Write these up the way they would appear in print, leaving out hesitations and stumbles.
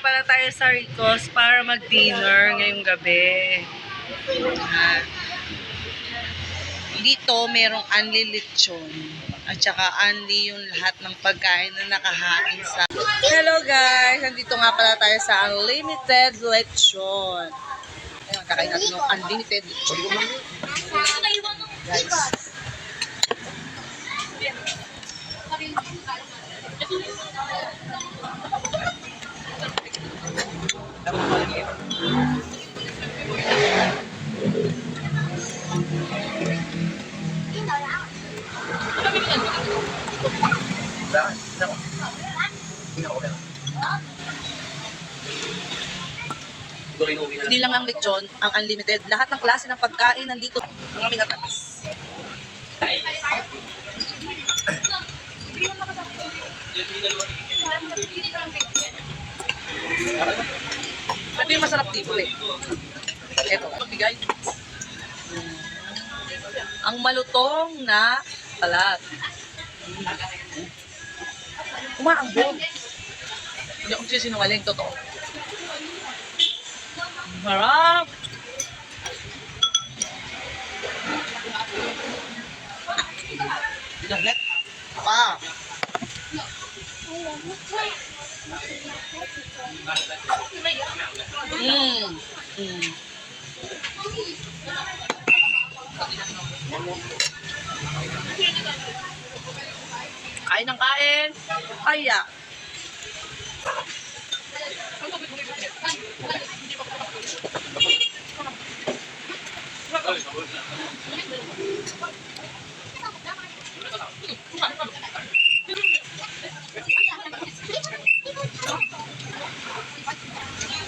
pala tayo sa Ricos para mag-dinner ngayong gabi. Dito, merong unli lechon. At saka unli yung lahat ng pagkain na nakahain sa... Hello guys! Nandito nga pala tayo sa unlimited lechon. Ayan, kakain natin yung unlimited lechon. Guys. Hindi lang ang lechon, ang unlimited. Lahat ng klase ng pagkain nandito. Mga minatamis. Ito yung masarap dito eh. Ito, magbigay. Ang malutong na balat. Umaambon. Hindi ako sisinungaling, totoo. Marap! Dalat pa. Kain ng kain. Kaya.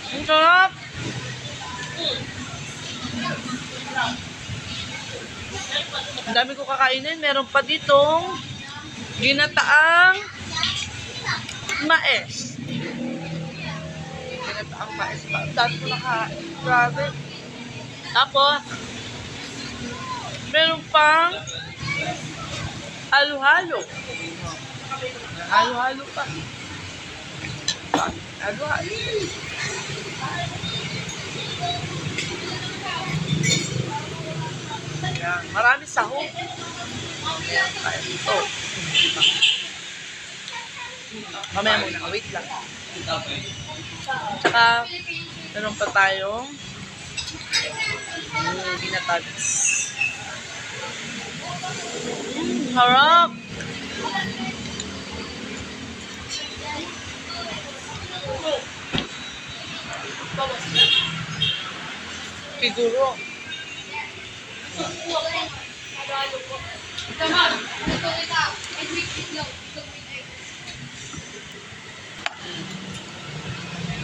Ang sarap. Ang dami ko kakainin. Meron pa ditong ginataang mais. Ginataang mais pa. Ang dami ko nakain. Grabe. Tapos, meron pang halo-halo. Halo-halo pa. Halo-halo. Ayan. Marami sahog. Ayan. Kaya ito. Mamaya muna. Wait lang. Tsaka, meron pa tayong ginatamis. Harap! Siguro.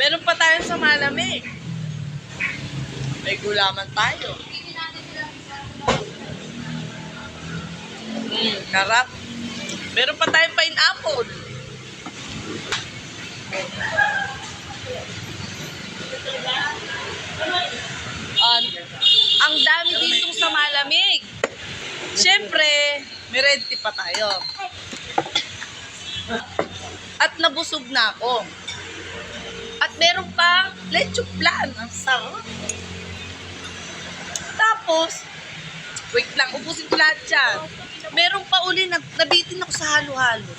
Meron pa tayo sa malamig. May gulaman tayo. Sarap. Meron pa tayong pineapple. Ang dami ditong sa malamig. Siyempre, may red tea pa tayo. At nabusog na ako. At meron pang lechon flan. Ang sarap. Tapos, wait lang, ubusin ko lahat yan. Meron pa uli, nabitin ako sa halo-halo.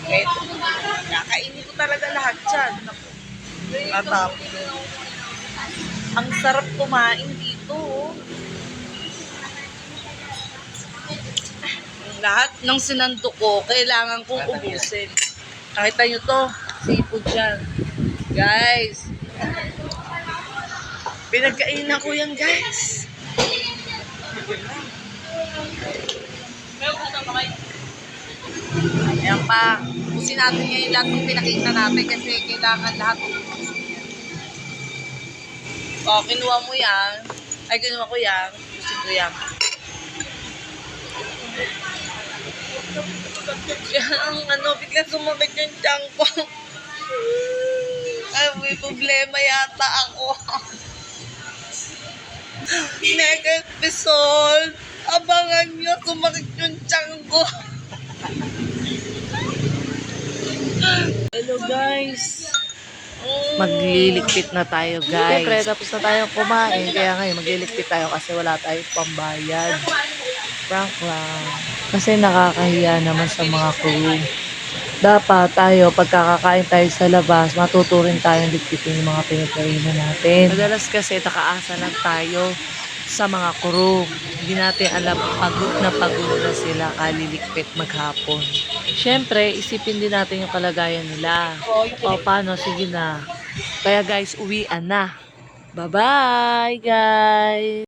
Eto, kakainin ko talaga lahat yan. Natapos. Ang sarap kumain dito. Lahat ng sinando ko, kailangan kong ubusin. Nakita nyo to, seafood yan. Guys, pinagkainan ko yan, guys. Ayan pa. Ubusin natin ngayon lahat ng pinakita natin kasi kailangan lahat ng ubusin yan. O, kinuha mo yan. Ay, kinuha ko yan. Ubusin ko yan. Yan, bigla sumabit yung tiyan ko. Ay, may problema yata ako. Next episode, abangan nyo, sumakit yung tiyan ko. Hello guys. Magliligpit na tayo, guys. Siyempre, tapos na tayong kumain. Kaya ngayon, magliligpit tayo kasi wala tayong pambayad. Prank lang. Kasi nakakahiya naman sa mga crew. Dapat tayo, pagkakakain tayo sa labas, matuturin tayong ligpitin yung mga pinagkainan natin. Madalas kasi nakaasa lang tayo sa mga crew. Hindi natin alam, pagod na sila kaliligpit maghapon. Siyempre, isipin din natin yung kalagayan nila. O, paano? Sige na. Kaya guys, uwian na. Bye-bye, guys!